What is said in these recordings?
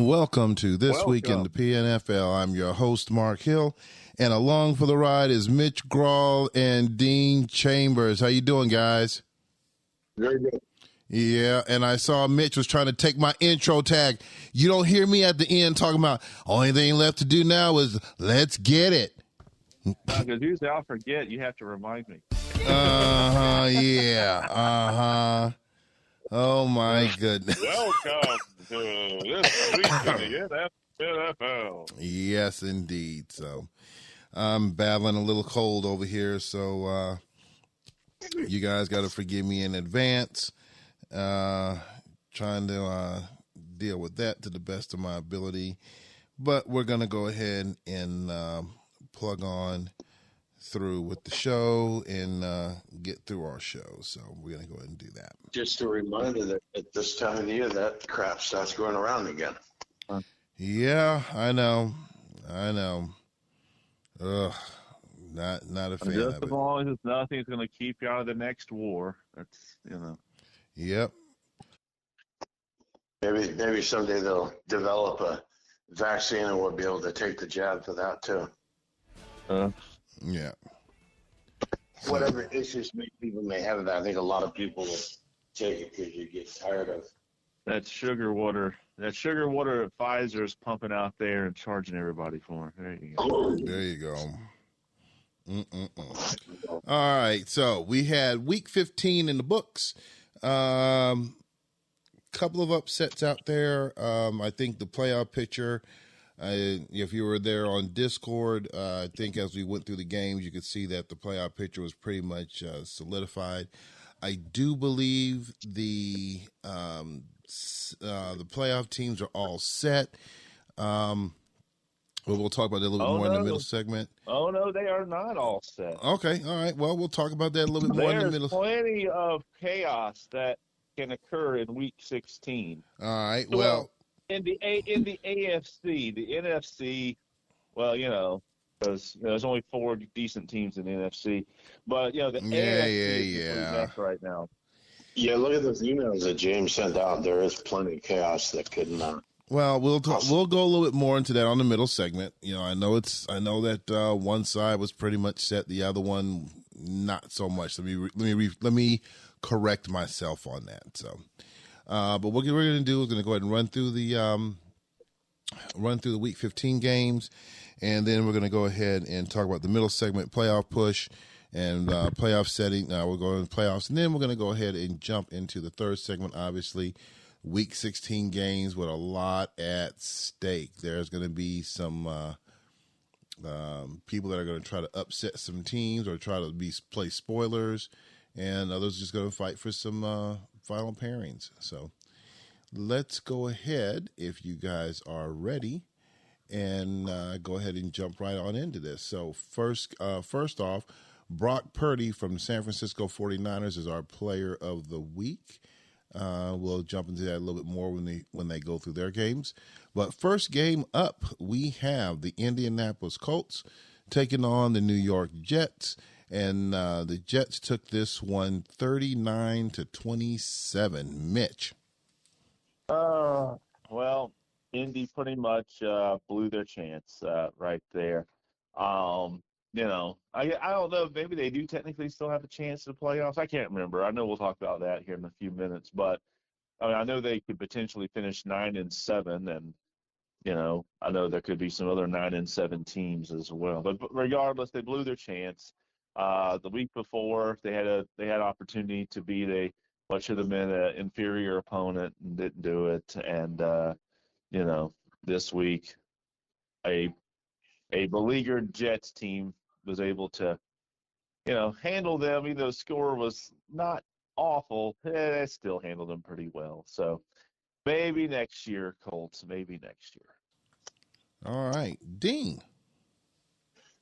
Welcome to This Week in the PNFL. I'm your host, Mark Hill, and along for the ride is Mitch Grawl and Dean Chambers. How you doing, guys? Very good. Yeah, and I saw Mitch was trying to take my intro tag. You don't hear me at the end talking about only thing left to do now is let's get it. Because usually I'll forget. You have to remind me. Yeah. Oh, my goodness. Welcome to This Week in the PNFL. Yes, indeed. So I'm battling a little cold over here, so you guys got to forgive me in advance. Trying to deal with that to the best of my ability. But we're going to go ahead and plug on through with the show and get through our show. So we're going to go ahead and do that. Just a reminder that at this time of the year, that crap starts going around again. Yeah, I know. Ugh, not a fan Just of as it. long as it's nothing that's going to keep you out of the next war. That's, Yep. Maybe someday they'll develop a vaccine and we'll be able to take the jab for that too. Yeah. Whatever issues people may have with that, I think a lot of people will take it because you get tired of that sugar water that Pfizer is pumping out there and charging everybody for. There you go. There you go. All right, so we had week 15 in the books. Couple of upsets out there. I think the playoff picture, if you were there on Discord, I think as we went through the games, you could see that the playoff picture was pretty much solidified. I do believe the playoff teams are all set. But we'll talk about that a little bit more in the middle segment. Oh, no, they are not all set. Okay, all right. Well, we'll talk about that a little bit more in the middle. There's plenty of chaos that can occur in Week 16. All right, well. In the AFC, the NFC, well, because there's only 4 decent teams in the NFC. But, the AFC is a mess right now. Yeah, look at those emails that James sent out. There is plenty of chaos that could not. Well, we'll go a little bit more into that on the middle segment. I know that one side was pretty much set, the other one not so much. Let me correct myself on that. So, but what we're going to do is going to go ahead and run through the week 15 games, and then we're going to go ahead and talk about the middle segment, playoff push and playoff setting. We're going to playoffs, and then we're going to go ahead and jump into the third segment. Obviously, week 16 games with a lot at stake. There's going to be some people that are going to try to upset some teams or try to play spoilers, and others just going to fight for some final pairings. So let's go ahead, if you guys are ready, and go ahead and jump right on into this. So first off, Brock Purdy from the San Francisco 49ers is our player of the week. We'll jump into that a little bit more when they go through their games. But first game up, we have the Indianapolis Colts taking on the New York Jets. And the Jets took this one 39-27. Mitch. Well, Indy pretty much blew their chance right there. I don't know. Maybe they do technically still have a chance to the playoffs. I can't remember. I know we'll talk about that here in a few minutes. But I know they could potentially finish 9-7, and I know there could be some other 9-7 teams as well. But regardless, they blew their chance. The week before, they had opportunity to beat what should have been an inferior opponent and didn't do it. And this week, a beleaguered Jets team was able to, handle them. Even though the score was not awful, they still handled them pretty well. So maybe next year, Colts. Maybe next year. All right, Dean.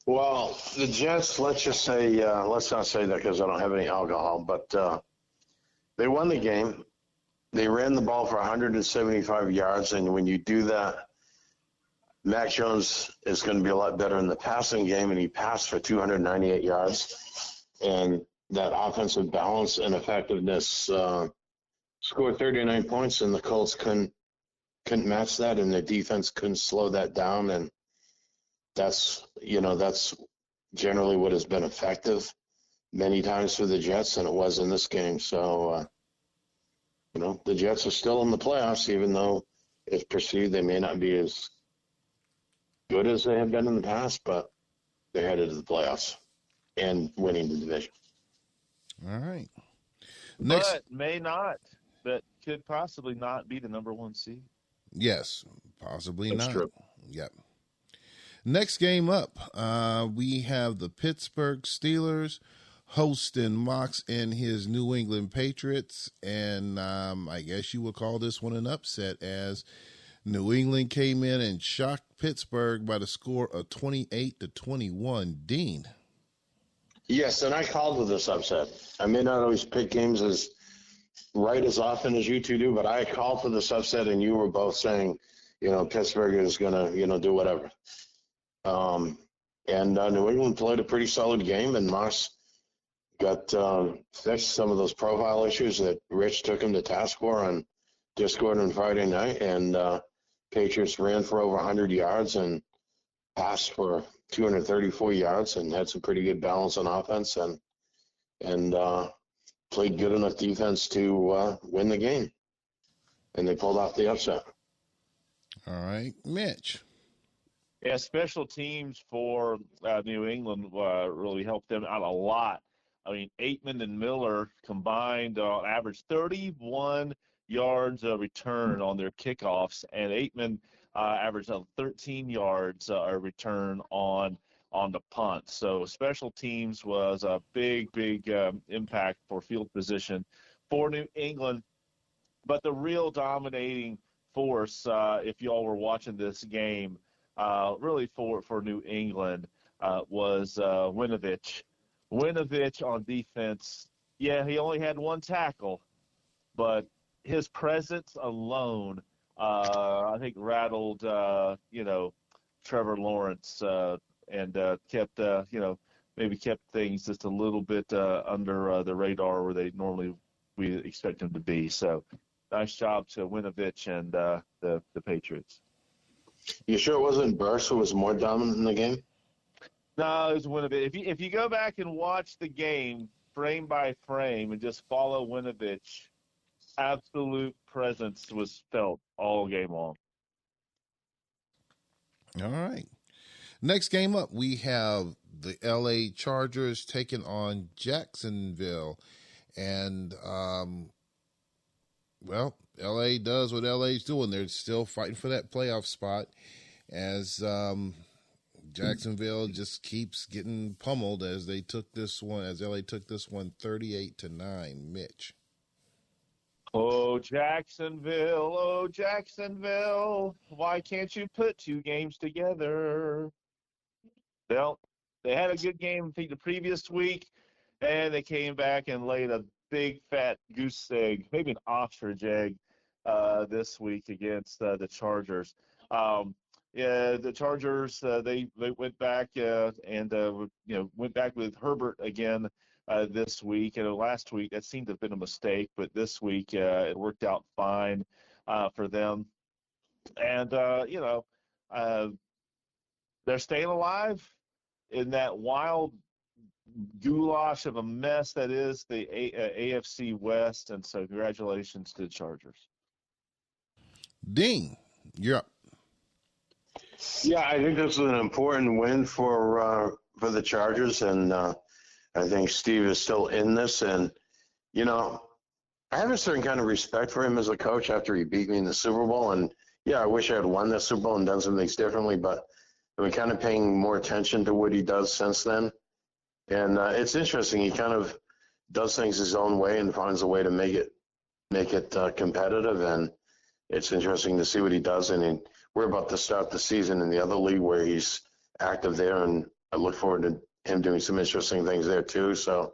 Well, the Jets, let's just say, let's not say that because I don't have any alcohol, but they won the game. They ran the ball for 175 yards, and when you do that, Mac Jones is going to be a lot better in the passing game, and he passed for 298 yards. And that offensive balance and effectiveness scored 39 points, and the Colts couldn't couldn't match that, and the defense couldn't slow that down. And that's generally what has been effective many times for the Jets, and it was in this game. So, the Jets are still in the playoffs, even though it's perceived they may not be as good as they have been in the past, but they're headed to the playoffs and winning the division. All right. Next, But may not. That could possibly not be the number one seed. yes, possibly That's not. true. Yep. Next game up, we have the Pittsburgh Steelers hosting Mox and his New England Patriots, and I guess you would call this one an upset, as New England came in and shocked Pittsburgh by the score of 28-21. Dean. Yes, and I called for this upset. I may not always pick games as right as often as you two do, but I called for this upset, and you were both saying, Pittsburgh is going to, do whatever. And New England played a pretty solid game, and Moss got fixed some of those profile issues that Rich took him to task for on Discord on Friday night, and Patriots ran for over 100 yards and passed for 234 yards and had some pretty good balance on offense, and played good enough defense to win the game, and they pulled off the upset. All right, Mitch. Yeah, special teams for New England really helped them out a lot. I mean, Aitman and Miller combined averaged 31 yards of return on their kickoffs, and Aitman averaged 13 yards a return on the punt. So special teams was a big impact for field position for New England. But the real dominating force, if y'all were watching this game, really for New England, was Winovich. Winovich on defense, yeah, he only had one tackle, but his presence alone, I think, rattled, Trevor Lawrence and kept, maybe kept things just a little bit under the radar where we expect them to be. So nice job to Winovich and the Patriots. You sure it wasn't Burst who was more dominant in the game? No, it was Winovich. If you go back and watch the game frame by frame and just follow Winovich, absolute presence was felt all game long. All right. Next game up, we have the LA Chargers taking on Jacksonville. And, LA does what LA's doing. They're still fighting for that playoff spot, as Jacksonville just keeps getting pummeled as LA took this one 38-9. Mitch. Oh, Jacksonville, why can't you put two games together? Well, they had a good game the previous week, and they came back and laid a big fat goose egg, maybe an ostrich egg, this week against the Chargers. The Chargers they went back and went back with Herbert again this week. And last week that seemed to have been a mistake, but this week it worked out fine for them. And they're staying alive in that wild goulash of a mess that is the AFC West. And so congratulations to the Chargers. Dean, you're up. Yeah, I think this is an important win for the Chargers, and I think Steve is still in this. And I have a certain kind of respect for him as a coach after he beat me in the Super Bowl. And yeah, I wish I had won the Super Bowl and done some things differently, but I've been kind of paying more attention to what he does since then. And it's interesting. He kind of does things his own way and finds a way to make it competitive. And it's interesting to see what he does. And we're about to start the season in the other league where he's active there, and I look forward to him doing some interesting things there too. So,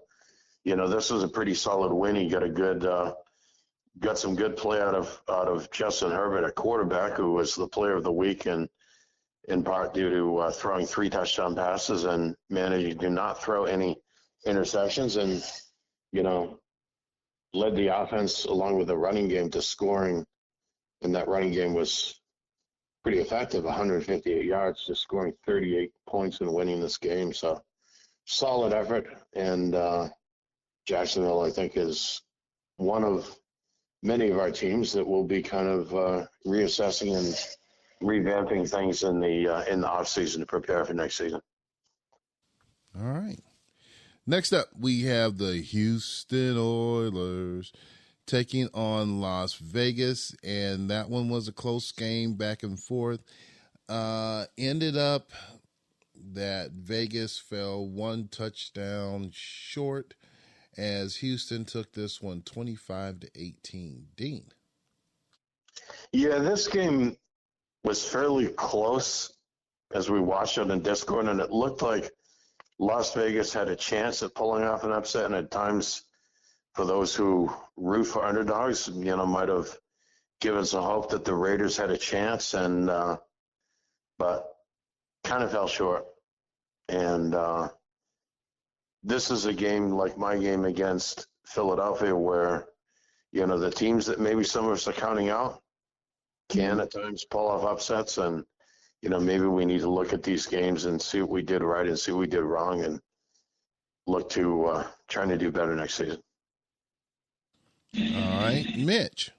this was a pretty solid win. He got some good play out of Justin Herbert, a quarterback who was the player of the week, and in part due to throwing 3 touchdown passes and managing to not throw any interceptions, and led the offense along with the running game to scoring and that running game was pretty effective, 158 yards, just scoring 38 points and winning this game. So solid effort. And Jacksonville, I think, is one of many of our teams that will be kind of reassessing and revamping things in the off season to prepare for next season. All right. Next up, we have the Houston Oilers taking on Las Vegas, and that one was a close game back and forth. Ended up that Vegas fell one touchdown short as Houston took this one 25-18. Dean. Yeah, this game was fairly close as we watched it in Discord, and it looked like Las Vegas had a chance at pulling off an upset, and at times, for those who root for underdogs, might have given some hope that the Raiders had a chance, and but kind of fell short. And this is a game like my game against Philadelphia, where the teams that maybe some of us are counting out can at times pull off upsets, and maybe we need to look at these games and see what we did right and see what we did wrong, and look to trying to do better next season. All right, Mitch.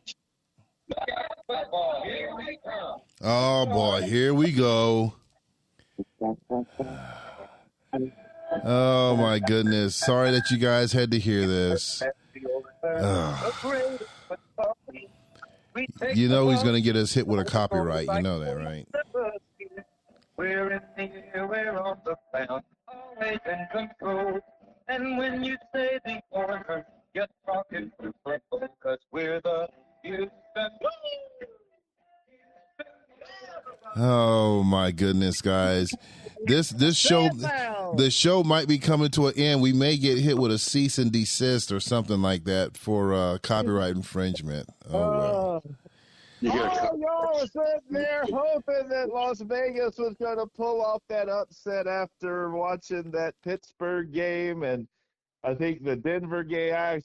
Oh boy, here we go. Oh my goodness. Sorry that you guys had to hear this. You know he's going to get us hit with a copyright. You know that, right? We're in the air, we're on the ground, always in control. And when you say the order, you're talking to purple, because we're the Houston. Oh my goodness, guys. This show, the show might be coming to an end. We may get hit with a cease and desist or something like that for copyright infringement. Oh well. Y'all were sitting there hoping that Las Vegas was going to pull off that upset after watching that Pittsburgh game, and I think the Denver game. I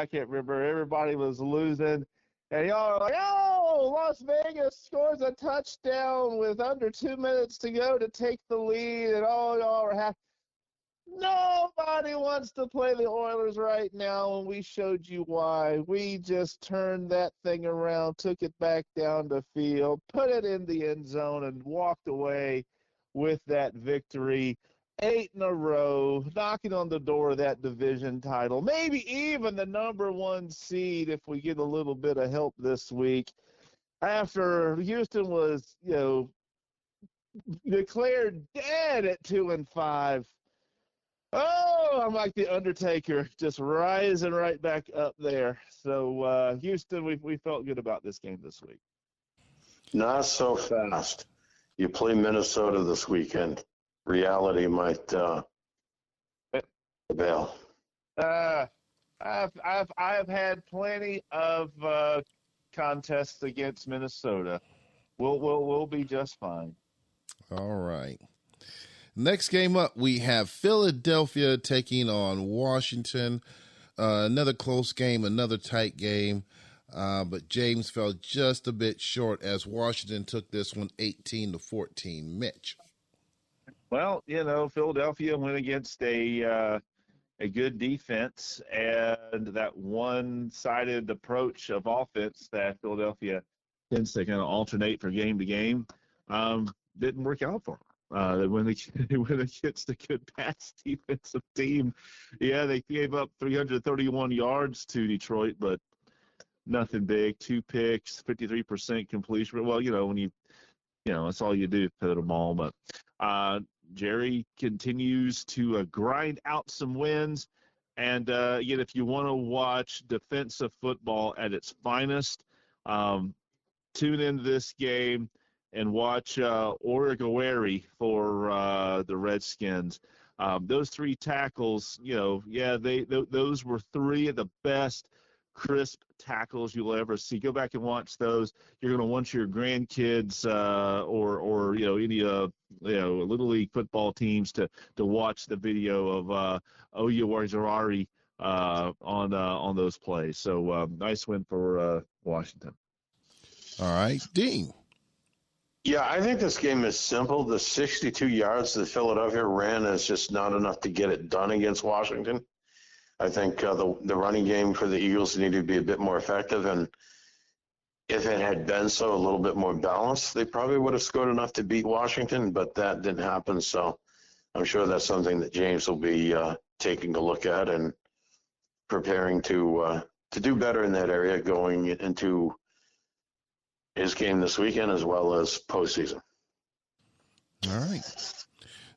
can't remember. Everybody was losing, and y'all are like, "Oh, Las Vegas scores a touchdown with under 2 minutes to go to take the lead," and all y'all are happy. Nobody wants to play the Oilers right now, and we showed you why. We just turned that thing around, took it back down the field, put it in the end zone, and walked away with that victory. 8 in a row, knocking on the door of that division title, maybe even the number 1 seed if we get a little bit of help this week. After Houston was, declared dead at 2-5. Oh, I'm like the Undertaker, just rising right back up there. So, Houston, we felt good about this game this week. Not so fast. You play Minnesota this weekend. Reality might prevail. I've had plenty of contests against Minnesota. We'll be just fine. All right. Next game up, we have Philadelphia taking on Washington. Another close game, another tight game. But James fell just a bit short as Washington took this one 18-14. Mitch. Well, Philadelphia went against a good defense, and that one-sided approach of offense that Philadelphia tends to kind of alternate from game to game didn't work out for them. When they went against a good pass defensive team, they gave up 331 yards to Detroit, but nothing big. 2 picks, 53% completion. Well, when that's all you do, put them all. But Jerry continues to grind out some wins. And again, if you want to watch defensive football at its finest, tune into this game and watch Oruguayre for the Redskins. Those 3 tackles, those were 3 of the best crisp tackles you'll ever see. Go back and watch those. You're going to want your grandkids or any little league football teams to watch the video of Oruguayre on those plays. So nice win for Washington. All right, Dean. Yeah, I think this game is simple. The 62 yards that Philadelphia ran is just not enough to get it done against Washington. I think the running game for the Eagles needed to be a bit more effective, and if it had been so, a little bit more balanced, they probably would have scored enough to beat Washington, but that didn't happen. So I'm sure that's something that James will be taking a look at and preparing to do better in that area going into his game this weekend as well as postseason. All right.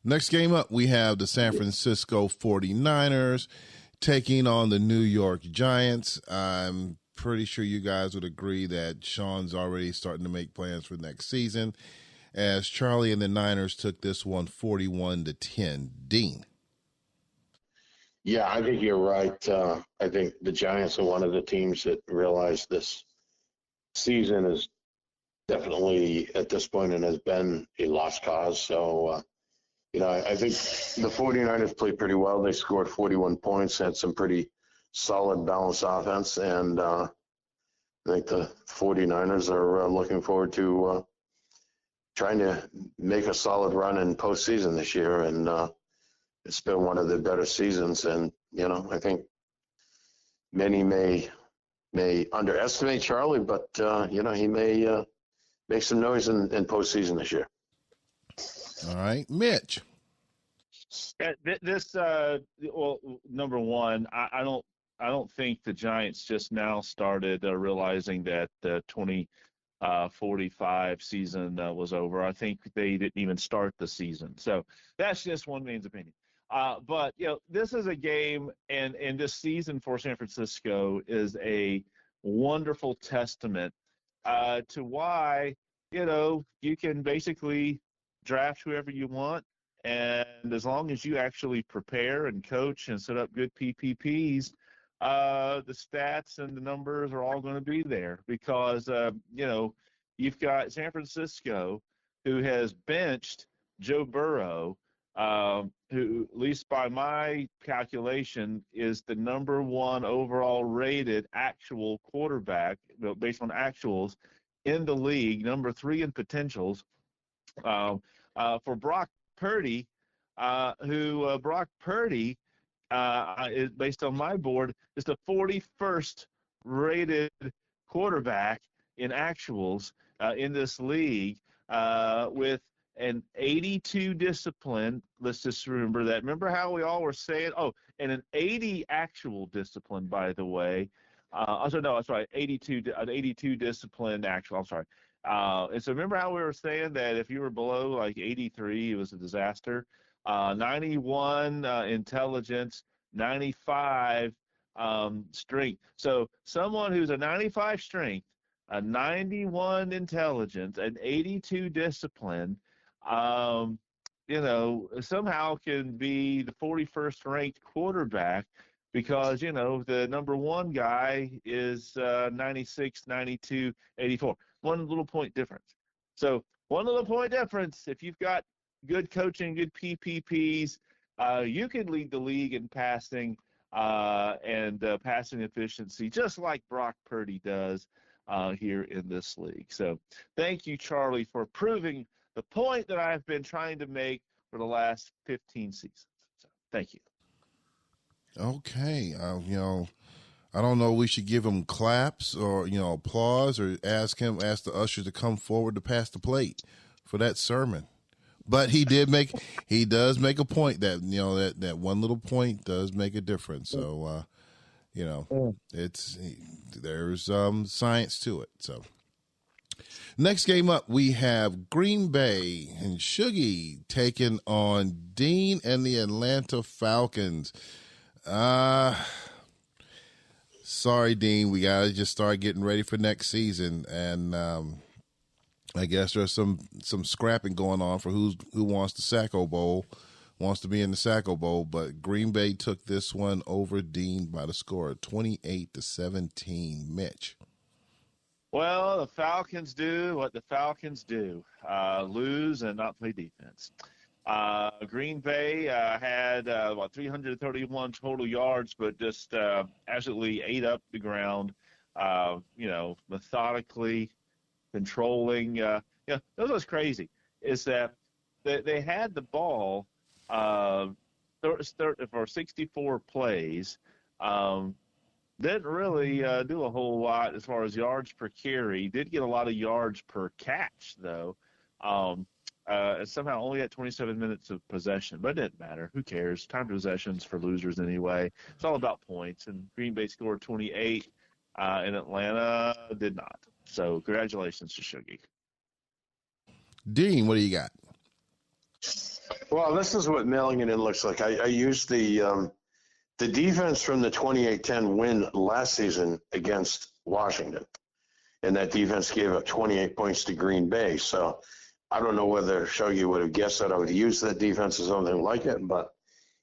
Next game up, we have the San Francisco 49ers taking on the New York Giants. I'm pretty sure you guys would agree that Sean's already starting to make plans for next season, as Charlie and the Niners took this one 41-10. Dean. Yeah, I think you're right. I think the Giants are one of the teams that realize this season is definitely at this point and has been a lost cause. So, I think the 49ers played pretty well. They scored 41 points, had some pretty solid, balanced offense. And I think the 49ers are looking forward to trying to make a solid run in postseason this year. And it's been one of the better seasons. And, I think many may underestimate Charlie, but, he may make some noise in postseason this year. All right, Mitch. Well, number one, I don't think the Giants just now started realizing that the 2045 season was over. I think they didn't even start the season. So that's just one man's opinion. But this is a game, and this season for San Francisco is a wonderful testament to why you can basically draft whoever you want, and as long as you actually prepare and coach and set up good PPPs, the stats and the numbers are all going to be there because you've got San Francisco, who has benched Joe Burrow, who, at least by my calculation, is the number one overall rated actual quarterback based on actuals in the league, number 3 in potentials. For Brock Purdy, Brock Purdy is, based on my board, is the 41st rated quarterback in actuals in this league with an 82 discipline. Let's just remember that. Remember how we all were saying, and an 80 actual discipline, by the way. That's right, 82 discipline actual. I'm sorry. And so remember how we were saying that if you were below like 83, it was a disaster. 91 intelligence, 95 strength. So someone who's a 95 strength, a 91 intelligence, an 82 discipline, somehow can be the 41st ranked quarterback because, the number one guy is 96, 92, 84. One little point difference. So one little point difference, if you've got good coaching, good PPPs, you can lead the league in passing and passing efficiency, just like Brock Purdy does here in this league. So thank you, Charlie, for proving the point that I've been trying to make for the last 15 seasons. So thank you. Okay. I don't know. We should give him claps or, applause or ask the usher to come forward to pass the plate for that sermon. But he does make a point that, that one little point does make a difference. So, there's science to it. So next game up, we have Green Bay and Shuggy taking on Dean and the Atlanta Falcons. Sorry, Dean, we got to just start getting ready for next season. And I guess there's some scrapping going on for who wants the Sacco Bowl, wants to be in the Sacco Bowl. But Green Bay took this one over Dean by the score of 28-17. Mitch. Well, the Falcons do what the Falcons do, lose and not play defense. Green Bay had 331 total yards, but just absolutely ate up the ground, methodically, controlling. That was crazy. Is that they had the ball for 64 plays. Didn't really do a whole lot as far as yards per carry. Did get a lot of yards per catch, though. Somehow only had 27 minutes of possession, but it didn't matter. Who cares? Time to possessions for losers anyway. It's all about points, and Green Bay scored 28, and Atlanta did not. So congratulations to Shuggy. Dean, what do you got? Well, this is what mailing it in looks like. I used the defense from the 28-10 win last season against Washington, and that defense gave up 28 points to Green Bay. So I don't know whether Shuggy would have guessed that I would use that defense or something like it, but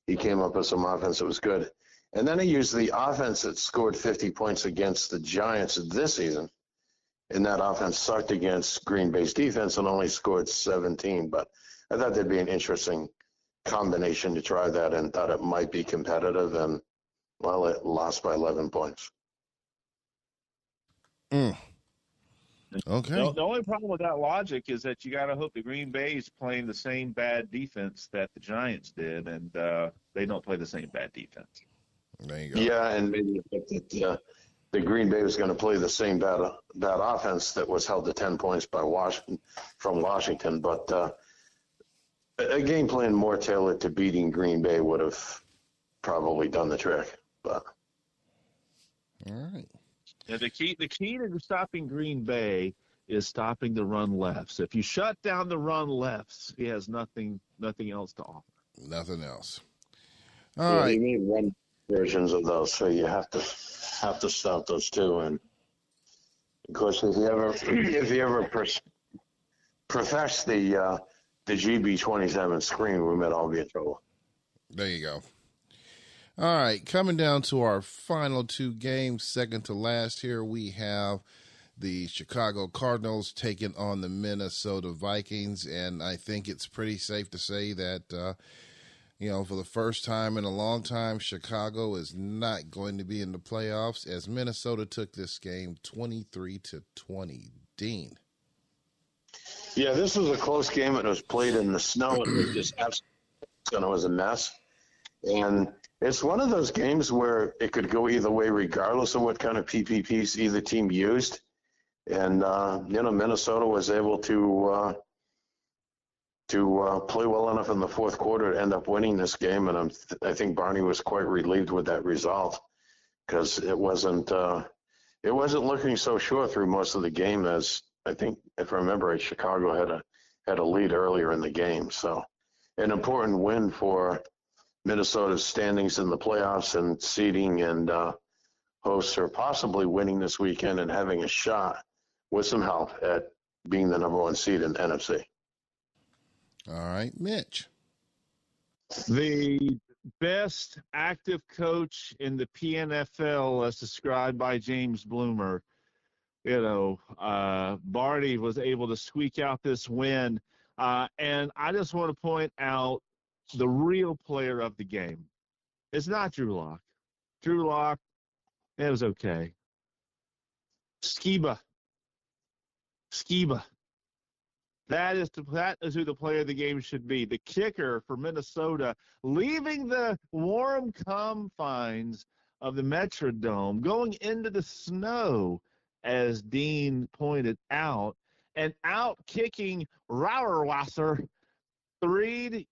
he came up with some offense that was good. And then I used the offense that scored 50 points against the Giants this season, and that offense sucked against Green Bay's defense and only scored 17. But I thought that'd be an interesting combination to try that, and thought it might be competitive, and well, it lost by 11 points. Okay. The only problem with that logic is that you got to hope the Green Bay is playing the same bad defense that the Giants did, and they don't play the same bad defense. There you go. Yeah, and maybe the Green Bay was going to play the same bad offense that was held to 10 points by Washington, but a game plan more tailored to beating Green Bay would have probably done the trick. But all right. Yeah, the key to stopping Green Bay is stopping the run lefts. If you shut down the run lefts, he has nothing else to offer. Nothing else. All right. You need run versions of those, so you have to stop those too. And of course, if you ever profess the GB27 screen, we might all be in trouble. There you go. All right, coming down to our final two games, second to last here, we have the Chicago Cardinals taking on the Minnesota Vikings, and I think it's pretty safe to say that, for the first time in a long time, Chicago is not going to be in the playoffs as Minnesota took this game 23-20. Dean. Yeah, this was a close game. It was played in the snow. It was just absolutely, it was a mess. And it's one of those games where it could go either way, regardless of what kind of PPPs either team used. And Minnesota was able to play well enough in the fourth quarter to end up winning this game. And I think Barney was quite relieved with that result, because it wasn't looking so sure through most of the game, as I think, if I remember right, Chicago had a lead earlier in the game. So an important win for Minnesota's standings in the playoffs and seeding, and hosts are possibly winning this weekend and having a shot with some help at being the number one seed in the NFC. All right, Mitch. The best active coach in the PNFL, as described by James Bloomer, Barney was able to squeak out this win. And I just want to point out the real player of the game. It's not Drew Lock. Drew Lock, it was okay. Skiba. That is who the player of the game should be. The kicker for Minnesota, leaving the warm confines of the Metrodome, going into the snow, as Dean pointed out, and out kicking Rauerwasser 3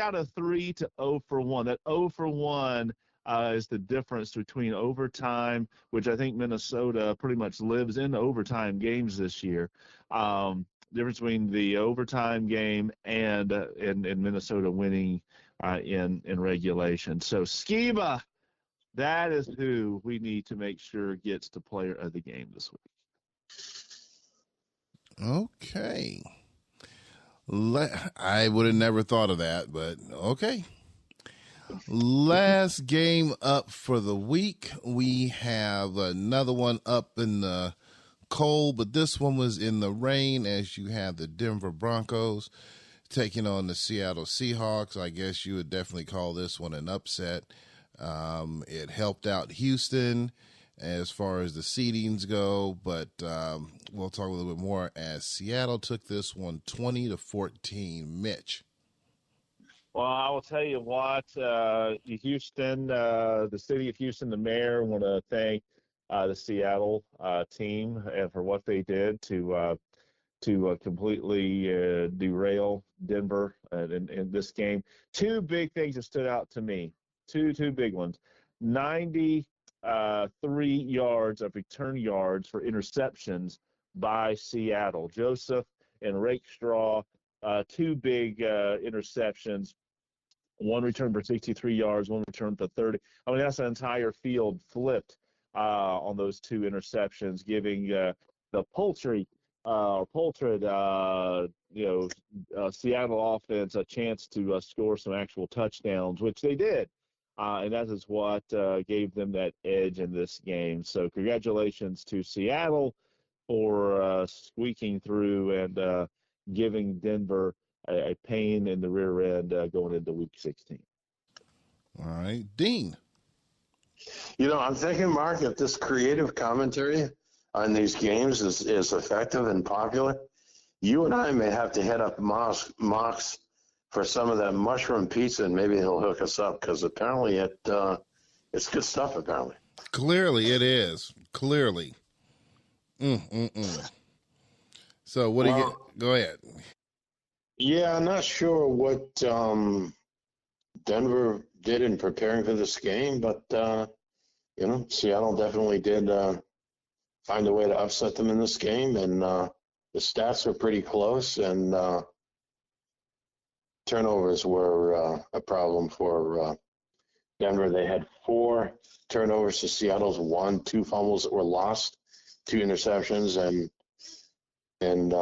out of 3 to 0 for 1. That 0 for 1 is the difference between overtime, which I think Minnesota pretty much lives in overtime games this year. Difference between the overtime game and Minnesota winning in regulation. So Skiba, that is who we need to make sure gets the player of the game this week. Okay. I would have never thought of that, but okay. Last game up for the week. We have another one up in the cold, but this one was in the rain, as you have the Denver Broncos taking on the Seattle Seahawks. I guess you would definitely call this one an upset. It helped out Houston. as far as the seedings go, but we'll talk a little bit more as Seattle took this one 20-14. Mitch. Well, I will tell you what, Houston, the city of Houston, the mayor, want to thank the Seattle team and for what they did to completely derail Denver in this game. Two big things that stood out to me, two big ones. 93 yards of return yards for interceptions by Seattle. Joseph and Rakestraw, two big interceptions. One return for 63 yards, one return for 30. I mean, that's an entire field flipped on those two interceptions, giving the Poultry, Seattle offense a chance to score some actual touchdowns, which they did. And that is what gave them that edge in this game. So congratulations to Seattle for squeaking through and giving Denver a pain in the rear end going into Week 16. All right, Dean. I'm thinking, Mark, if this creative commentary on these games is effective and popular, you and I may have to head up Mox for some of that mushroom pizza, and maybe he'll hook us up, because apparently it's good stuff, apparently. Clearly it is. Clearly. So what do you – go ahead. Yeah, I'm not sure what Denver did in preparing for this game, but, Seattle definitely did find a way to upset them in this game, and the stats are pretty close, and turnovers were a problem for Denver. They had 4 turnovers to Seattle's 1, 2 fumbles that were lost, 2 interceptions, and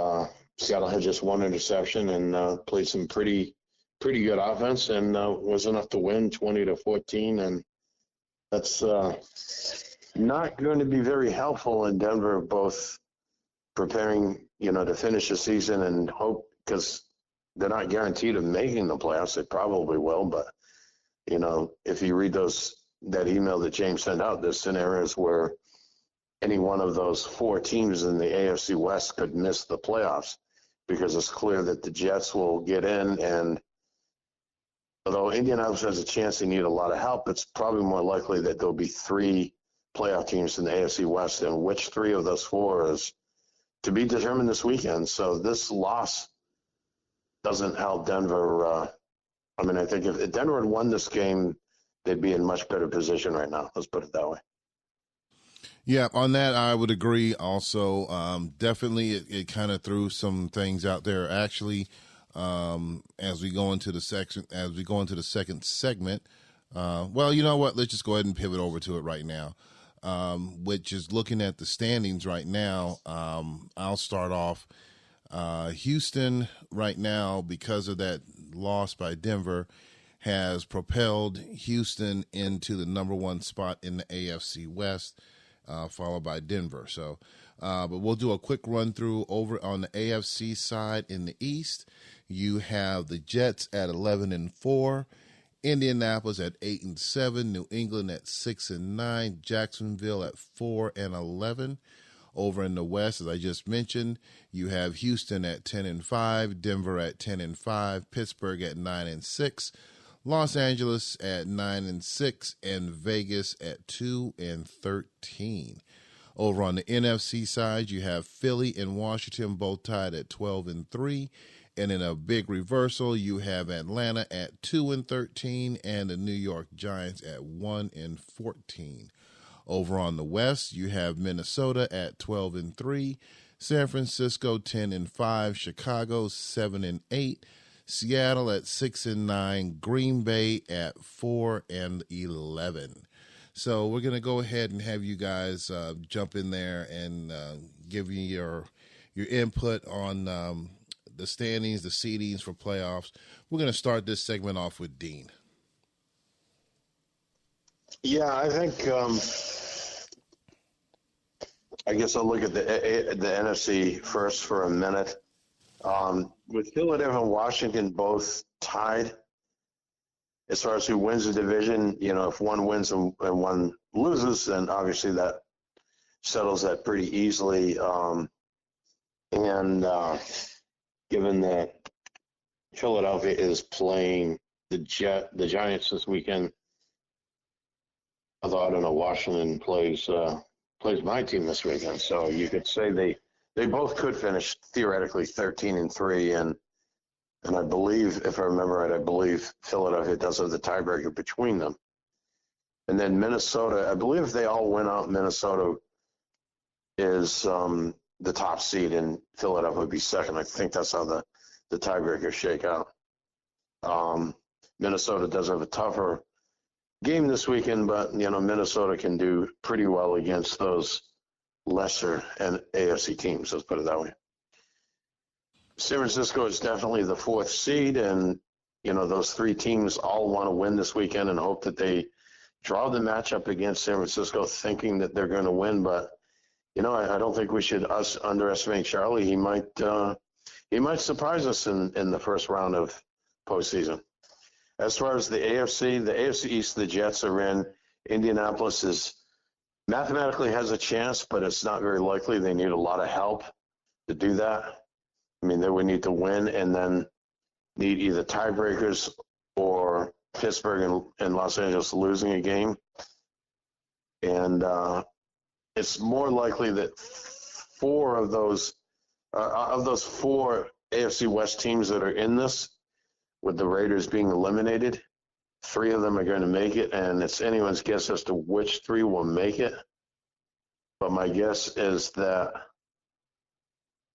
Seattle had just 1 interception and played some pretty good offense, and was enough to win 20-14, and that's not going to be very helpful in Denver, both preparing, to finish the season and hope, because they're not guaranteed of making the playoffs. They probably will, but, if you read that email that James sent out, there's scenarios where any one of those 4 teams in the AFC West could miss the playoffs, because it's clear that the Jets will get in, and although Indianapolis has a chance, they need a lot of help, it's probably more likely that there'll be 3 playoff teams in the AFC West, and which 3 of those 4 is to be determined this weekend. So this loss doesn't help Denver. I think if Denver had won this game, they'd be in much better position right now. Let's put it that way. Yeah, on that I would agree. Also, definitely it kind of threw some things out there. Actually, as we go into the second segment, well, you know what? Let's just go ahead and pivot over to it right now. Which is looking at the standings right now. I'll start off. Houston right now, because of that loss by Denver, has propelled Houston into the number 1 spot in the AFC West, followed by Denver. So, but we'll do a quick run through over on the AFC side. In the East, you have the Jets at 11-4, Indianapolis at 8-7, New England at 6-9, Jacksonville at 4-11. Over in the West, as I just mentioned, you have Houston at 10-5, Denver at 10-5, Pittsburgh at 9-6, Los Angeles at 9-6, and Vegas at 2-13. Over on the NFC side, you have Philly and Washington both tied at 12-3. And in a big reversal, you have Atlanta at 2-13 and the New York Giants at 1-14. Over on the West, you have Minnesota at 12-3, San Francisco 10-5, Chicago 7-8, Seattle at 6-9, Green Bay at 4-11. So we're going to go ahead and have you guys jump in there and give me your input on the standings, the seedings for playoffs. We're going to start this segment off with Dean. Yeah, I think I guess I'll look at the NFC first for a minute. With Philadelphia and Washington both tied as far as who wins the division, if one wins and one loses, then obviously that settles that pretty easily. And given that Philadelphia is playing the Giants this weekend, although I don't know, Washington plays my team this weekend, so you could say they both could finish theoretically 13-3, and I believe, if I remember right, I believe Philadelphia does have the tiebreaker between them. And then Minnesota, I believe if they all win out, Minnesota is the top seed, and Philadelphia would be second. I think that's how the tiebreakers shake out. Minnesota does have a tougher game this weekend, but Minnesota can do pretty well against those lesser and AFC teams. Let's put it that way. San Francisco is definitely the fourth seed, and those three teams all want to win this weekend and hope that they draw the matchup against San Francisco, thinking that they're going to win. But I don't think we should underestimate Charlie. He might surprise us in the first round of postseason. As far as the AFC East, the Jets are in. Indianapolis mathematically has a chance, but it's not very likely. They need a lot of help to do that. I mean, they would need to win and then need either tiebreakers or Pittsburgh and Los Angeles losing a game. And it's more likely that four of those four AFC West teams that are in this, with the Raiders being eliminated, three of them are going to make it, and it's anyone's guess as to which three will make it. But my guess is that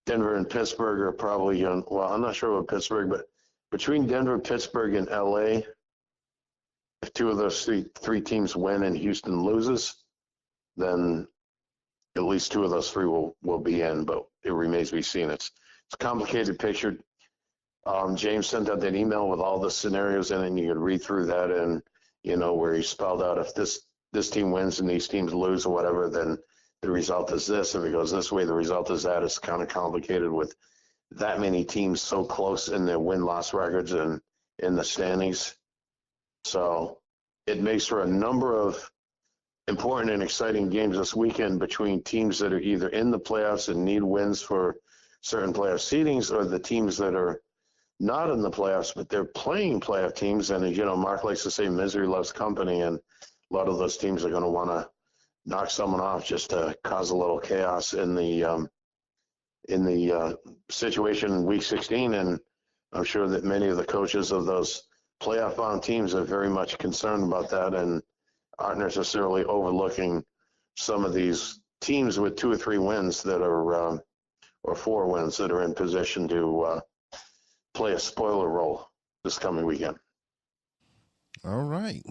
Denver and Pittsburgh are probably going to, well, I'm not sure about Pittsburgh, but between Denver, Pittsburgh, and LA, if two of those three teams win and Houston loses, then at least two of those three will be in, but it remains to be seen. It's a complicated picture. James sent out that email with all the scenarios in it, and you could read through that, and where he spelled out if this team wins and these teams lose or whatever, then the result is this. If it goes this way, the result is that. It's kind of complicated with that many teams so close in their win-loss records and in the standings. So it makes for a number of important and exciting games this weekend between teams that are either in the playoffs and need wins for certain playoff seedings, or the teams that are not in the playoffs, but they're playing playoff teams. And as Mark likes to say, misery loves company, and a lot of those teams are going to want to knock someone off just to cause a little chaos in the situation in Week 16. And I'm sure that many of the coaches of those playoff-bound teams are very much concerned about that and aren't necessarily overlooking some of these teams with 2 or 3 wins that are, or 4 wins that are in position to play a spoiler role this coming weekend. All right.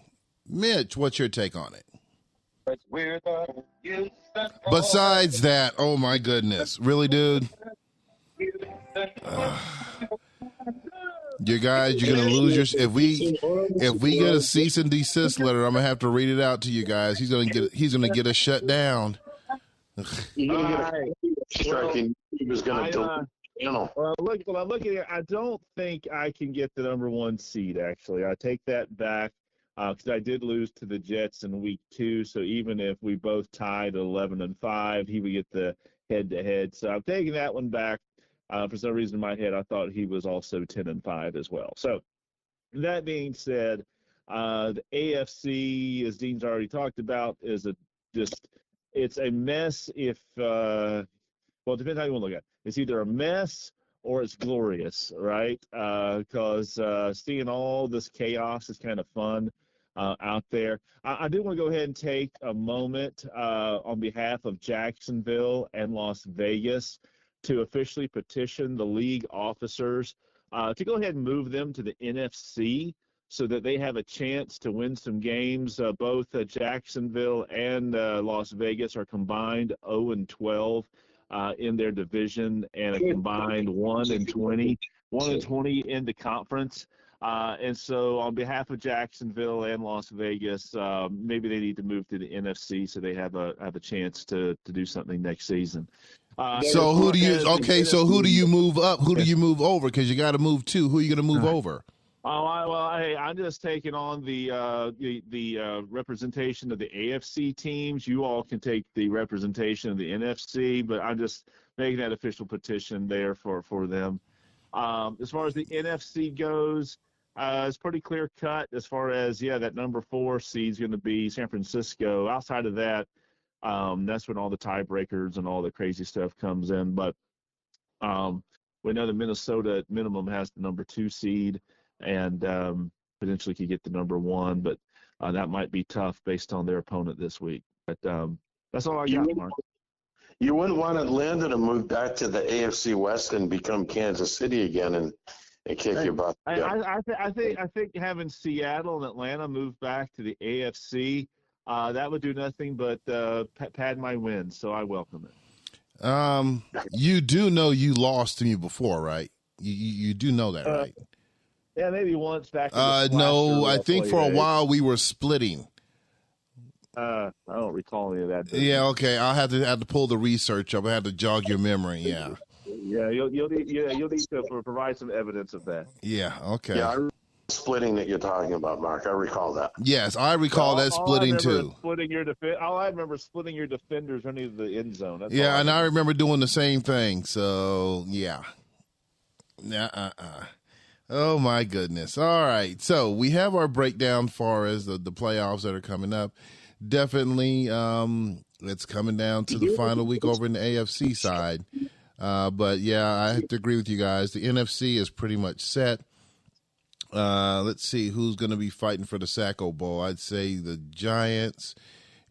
Mitch, what's your take on it? Besides that, oh my goodness. Really, dude? You guys, you're gonna lose your. If we get a cease and desist letter, I'm gonna have to read it out to you guys. He's gonna get us shut down. Striking. He was gonna do. Well, look, when I'm looking at it, I don't think I can get the number 1 seed. Actually, I take that back because I did lose to the Jets in Week 2. So even if we both tied 11-5, he would get the head-to-head. So I'm taking that one back. For some reason in my head, I thought he was also 10-5 as well. So that being said, the AFC, as Dean's already talked about, is it's a mess. If well, it depends how you want to look at it. It's either a mess or it's glorious, right? Because seeing all this chaos is kind of fun out there. I do want to go ahead and take a moment on behalf of Jacksonville and Las Vegas to officially petition the league officers to go ahead and move them to the NFC so that they have a chance to win some games. Both Jacksonville and Las Vegas are combined 0-12 in their division, and a combined 1-20 in the conference. And so on behalf of Jacksonville and Las Vegas, maybe they need to move to the NFC so they have a chance to do something next season. So who do you move up? Who do you move over? Because you got to move 2. Who are you going to move over? I'm just taking on the representation of the AFC teams. You all can take the representation of the NFC, but I'm just making that official petition there for them. As far as the NFC goes, it's pretty clear cut as far as that number 4 seed is going to be San Francisco. Outside of that, that's when all the tiebreakers and all the crazy stuff comes in. But we know that Minnesota at minimum has the number 2 seed and potentially could get the number 1, but that might be tough based on their opponent this week. But that's all I got, Mark. You wouldn't want Atlanta to move back to the AFC West and become Kansas City again and kick your butt. I think having Seattle and Atlanta move back to the AFC, that would do nothing but pad my wins, so I welcome it. You do know you lost to me before, right? You do know that, right? Yeah, maybe once back. No, I think for a while we were splitting. I don't recall any of that. Yeah, okay. I'll have to pull the research up. I have to jog your memory. Yeah. Yeah, you'll need to provide some evidence of that. Yeah. Okay. Yeah, splitting that you're talking about, Mark. I recall that. Yes, I recall that splitting too. All I remember is splitting your defenders underneath the end zone. That's and I remember doing the same thing. So yeah. Oh my goodness. All right. So we have our breakdown far as the playoffs that are coming up. Definitely, it's coming down to the final week over in the AFC side. But yeah, I have to agree with you guys. The NFC is pretty much set. Let's see who's going to be fighting for the Sacco Bowl. I'd say the Giants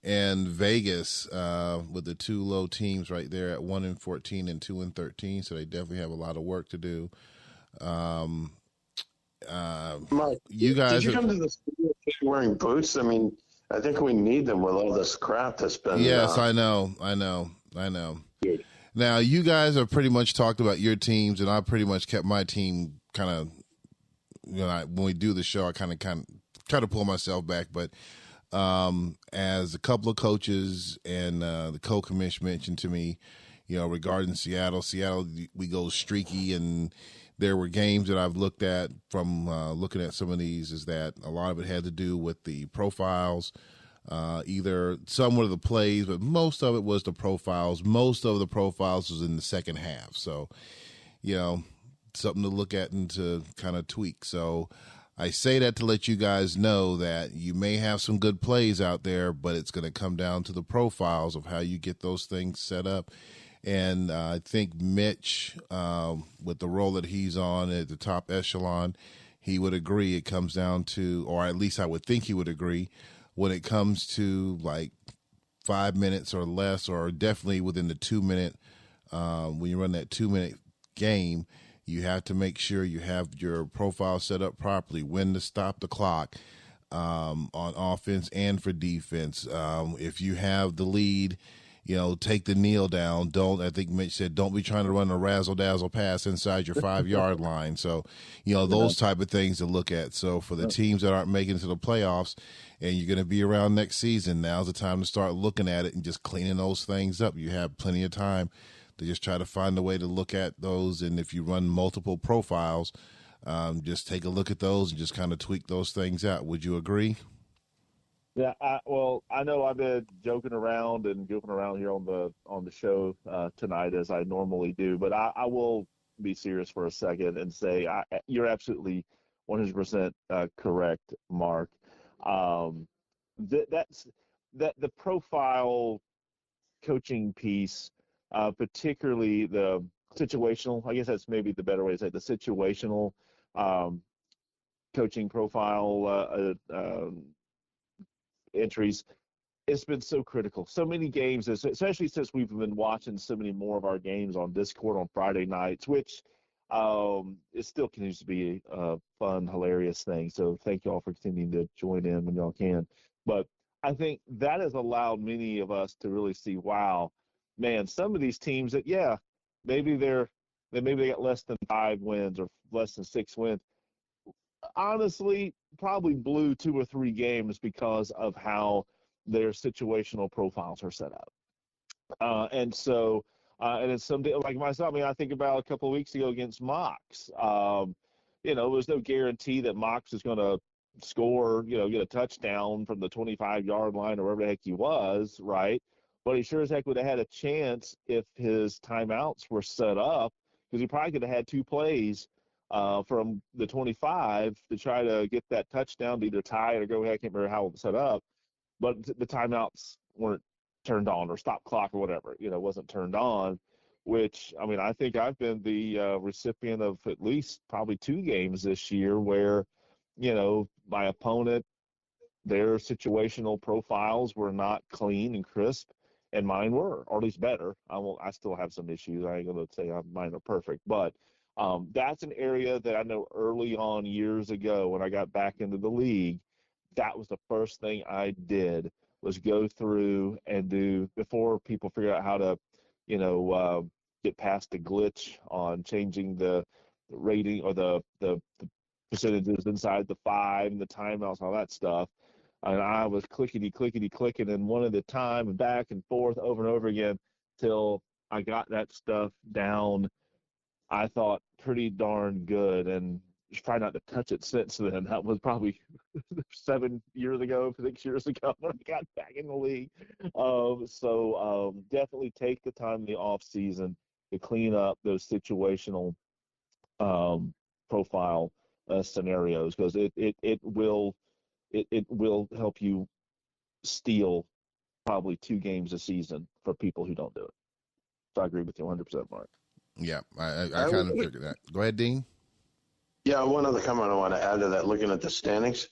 and Vegas with the 2 low teams right there at 1-14 and 2-13. So they definitely have a lot of work to do. Mike, you guys did you come to the studio wearing boots? I mean, I think we need them with all this crap that's been. Yes, I know. Good. Now, you guys have pretty much talked about your teams, and I pretty much kept my team kind of. When we do the show, I kind of try to pull myself back, but as a couple of coaches and the co-commish mentioned to me, regarding Seattle, we go streaky, and there were games that I've looked at from looking at some of these is that a lot of it had to do with the profiles, either some of the plays, but most of it was the profiles. Most of the profiles was in the second half. So, something to look at and to kind of tweak. So I say that to let you guys know that you may have some good plays out there, but it's going to come down to the profiles of how you get those things set up. And I think Mitch, with the role that he's on at the top echelon, he would agree it comes down to, or at least I would think he would agree, when it comes to like 5 minutes or less, or definitely within the 2 minute, when you run that 2 minute game, you have to make sure you have your profile set up properly, when to stop the clock on offense and for defense. If you have the lead, take the kneel down. I think Mitch said, don't be trying to run a razzle-dazzle pass inside your 5-yard line. So, those type of things to look at. So for the teams that aren't making it to the playoffs and you're going to be around next season, now's the time to start looking at it and just cleaning those things up. You have plenty of time to just try to find a way to look at those. And if you run multiple profiles, just take a look at those and just kind of tweak those things out. Would you agree? Yeah, I know I've been joking around and goofing around here on the show tonight as I normally do, but I will be serious for a second and say you're absolutely 100% correct, Mark. That's the profile coaching piece, particularly the situational. I guess that's maybe the better way to say it, the situational coaching profile entries. It's been so critical. So many games, especially since we've been watching so many more of our games on Discord on Friday nights, which it still continues to be a fun, hilarious thing. So thank you all for continuing to join in when y'all can. But I think that has allowed many of us to really see, wow, man, some of these teams that, maybe they got less than 5 wins or less than 6 wins. Honestly, probably blew 2 or 3 games because of how their situational profiles are set up. And it's someday like myself. I mean, I think about a couple of weeks ago against Mox. there's no guarantee that Mox is going to score, get a touchdown from the 25-yard line or wherever the heck he was, right? But he sure as heck would have had a chance if his timeouts were set up, because he probably could have had 2 plays from the 25 to try to get that touchdown to either tie it or go ahead. I can't remember how it was set up, but the timeouts weren't turned on, or stop clock or whatever, wasn't turned on, which, I mean, I think I've been the recipient of at least probably 2 games this year where, my opponent, their situational profiles were not clean and crisp, and mine were, or at least better. I still have some issues. I ain't going to say mine are perfect, but that's an area that I know early on years ago when I got back into the league, that was the first thing I did, was go through and do, before people figure out how to, get past the glitch on changing the rating or the percentages inside the 5 and the timeouts and all that stuff. And I was clicking and one at a time and back and forth over and over again till I got that stuff down, I thought, pretty darn good, and just try not to touch it since then. That was probably 7 years ago, 6 years ago when I got back in the league. So definitely take the time in the off season to clean up those situational profile scenarios, because it will help you steal probably 2 games a season for people who don't do it. So I agree with you 100%, Mark. Yeah, I kind of figured that. Go ahead, Dean. Yeah, one other comment I want to add to that, looking at the standings.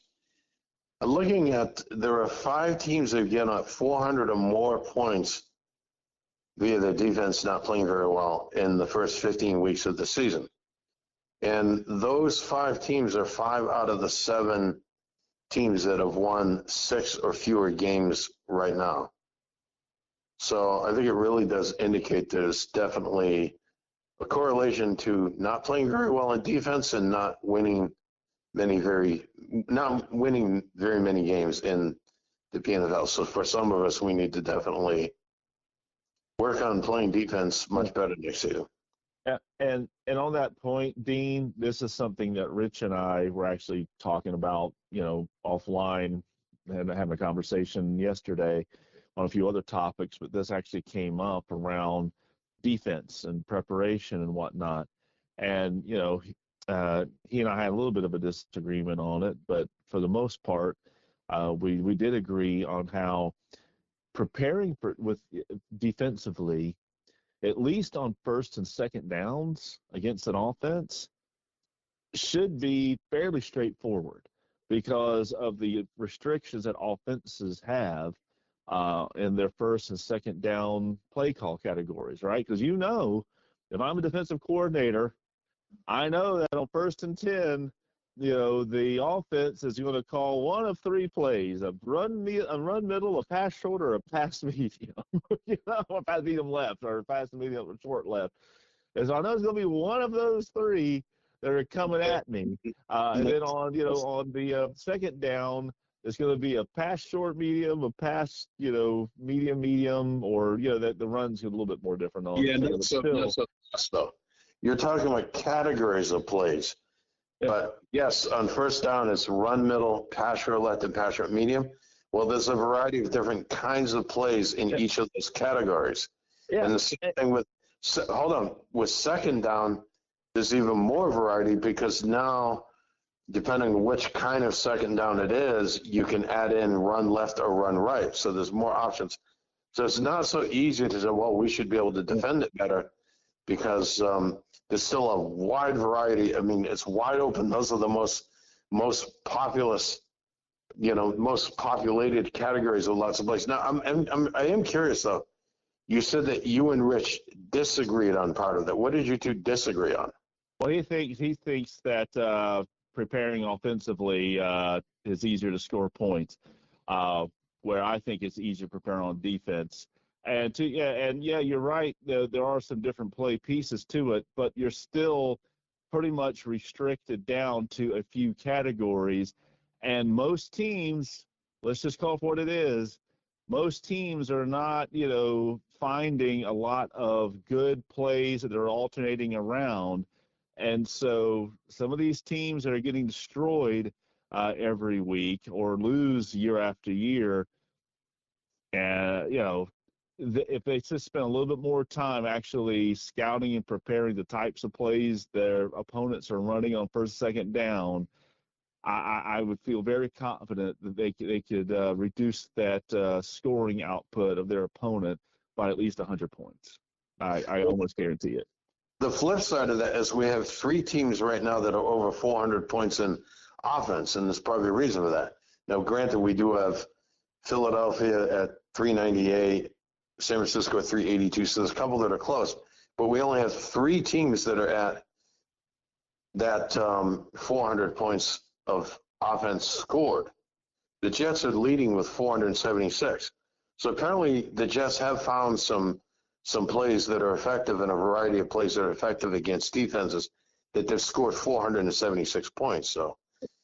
There are 5 teams that have given up 400 or more points via their defense not playing very well in the first 15 weeks of the season. And those 5 teams are 5 out of the 7 teams that have won 6 or fewer games right now. So I think it really does indicate there's definitely a correlation to not playing very well in defense and not winning very many games in the PNFL. So for some of us, we need to definitely work on playing defense much better next season. And on that point, Dean, this is something that Rich and I were actually talking about, offline, and having a conversation yesterday on a few other topics, but this actually came up around defense and preparation and whatnot. And, he and I had a little bit of a disagreement on it, but for the most part, we did agree on how preparing with defensively, at least on first and second downs against an offense, should be fairly straightforward because of the restrictions that offenses have in their first and second down play call categories, right? Because if I'm a defensive coordinator, I know that on first and 10, the offense is going to call one of 3 plays: a run middle, a pass short, or a pass medium. A pass medium left, or a pass medium short left. And so I know it's going to be one of those 3 that are coming at me. And then on the second down, it's going to be a pass short medium, a pass medium, or that the run's a little bit more different on. Yeah, not so. You're talking about categories of plays. Yeah. But yes, on first down, it's run middle, pass short left, and pass short medium. Well, there's a variety of different kinds of plays in each of those categories. Yeah. And the same thing with second down, there's even more variety, because now, depending on which kind of second down it is, you can add in run left or run right. So there's more options. So it's not so easy to say, well, we should be able to defend it better, because there's still a wide variety. I mean, it's wide open. Those are the most populous, most populated categories of lots of places. Now, I am curious, though. You said that you and Rich disagreed on part of that. What did you 2 disagree on? Well, he thinks that preparing offensively is easier to score points, where I think it's easier to prepare on defense. And you're right. There are some different play pieces to it, but you're still pretty much restricted down to a few categories. And most teams, let's just call it for what it is, most teams are not, finding a lot of good plays that are alternating around. And so some of these teams that are getting destroyed every week or lose year after year, if they just spend a little bit more time actually scouting and preparing the types of plays their opponents are running on first, second down, I would feel very confident that they could reduce that scoring output of their opponent by at least 100 points. I almost guarantee it. The flip side of that is we have 3 teams right now that are over 400 points in offense, and there's probably a reason for that. Now, granted, we do have Philadelphia at 398, San Francisco at 382, so there's a couple that are close. But we only have 3 teams that are at that 400 points of offense scored. The Jets are leading with 476. So apparently the Jets have found some plays that are effective and a variety of plays that are effective against defenses that they've scored 476 points. So,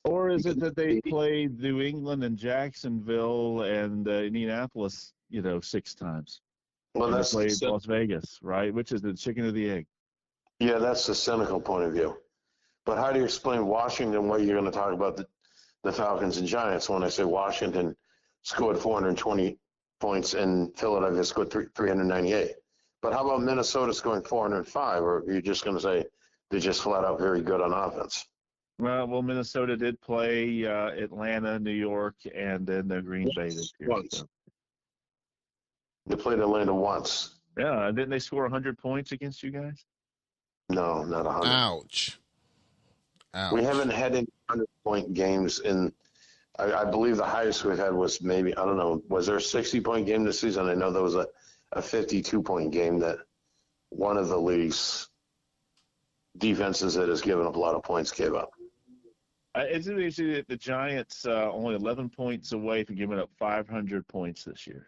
or is it that they played New England and Jacksonville and Indianapolis, 6 times? Well, that's played Las Vegas, right? Which is the chicken or the egg? Yeah, that's the cynical point of view. But how do you explain Washington? What you're going to talk about the Falcons and Giants? When I say Washington scored 420 points and Philadelphia scored 398. But how about Minnesota scoring 405? Or are you just going to say they're just flat out very good on offense? Well, Minnesota did play Atlanta, New York, and then Green Bay this year. Once. So. They played Atlanta once. Yeah, didn't they score 100 points against you guys? No, not 100. Ouch. We haven't had any 100-point games in. I believe the highest we've had was maybe, I don't know, was there a 60-point game this season? I know there was a 52-point game that one of the league's defenses that has given up a lot of points gave up. It's interesting that the Giants only 11 points away from giving up 500 points this year.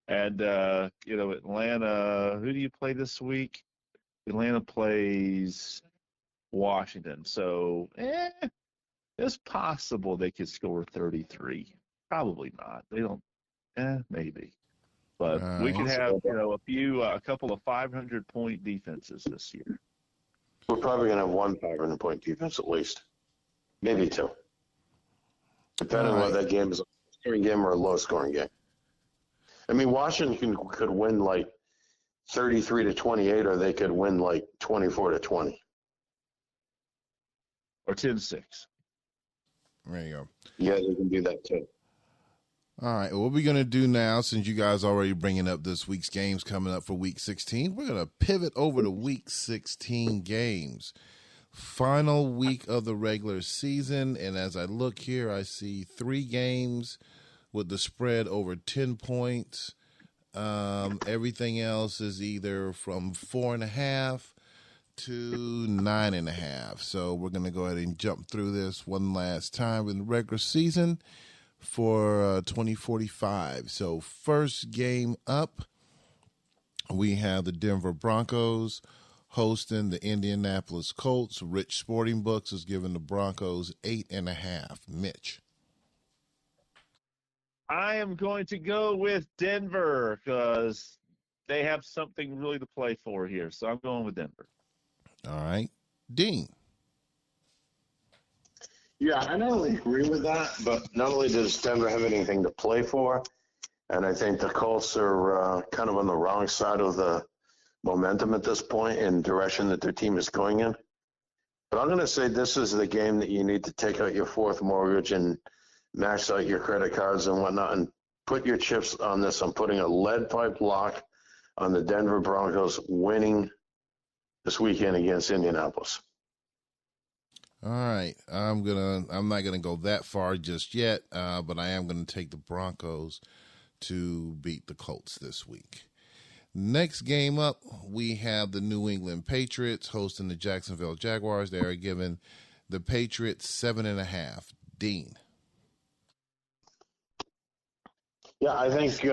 And, Atlanta, who do you play this week? Atlanta plays Washington. So, it's possible they could score 33. Probably not. They don't, maybe. But we could have, a couple of 500-point defenses this year. We're probably going to have one 500-point defense at least. Maybe 2. Depending on whether that game is a scoring game or a low-scoring game. I mean, Washington could win like 33-28, or they could win like 24-20. Or 10-6. There you go. Yeah, they can do that too. All right, what we're going to do now, since you guys already bringing up this week's games coming up for Week 16, we're going to pivot over to Week 16 games. Final week of the regular season, and as I look here, I see 3 games with the spread over 10 points. Everything else is either from 4.5 to 9.5. So we're going to go ahead and jump through this one last time in the regular season for 2045. So first game up, we have the Denver Broncos hosting the Indianapolis Colts. Rich Sporting Books is giving the Broncos 8.5. Mitch. I am going to go with Denver because they have something really to play for here. So I'm going with Denver. All right. Dean. Yeah, I not only agree with that, but not only does Denver have anything to play for, and I think the Colts are kind of on the wrong side of the momentum at this point in direction that their team is going in. But I'm going to say this is the game that you need to take out your 4th mortgage and max out your credit cards and whatnot and put your chips on this. I'm putting a lead pipe lock on the Denver Broncos winning this weekend against Indianapolis. All right. I'm not gonna go that far just yet, but I am gonna take the Broncos to beat the Colts this week. Next game up, we have the New England Patriots hosting the Jacksonville Jaguars. They are giving the Patriots 7.5. Dean. Yeah, I think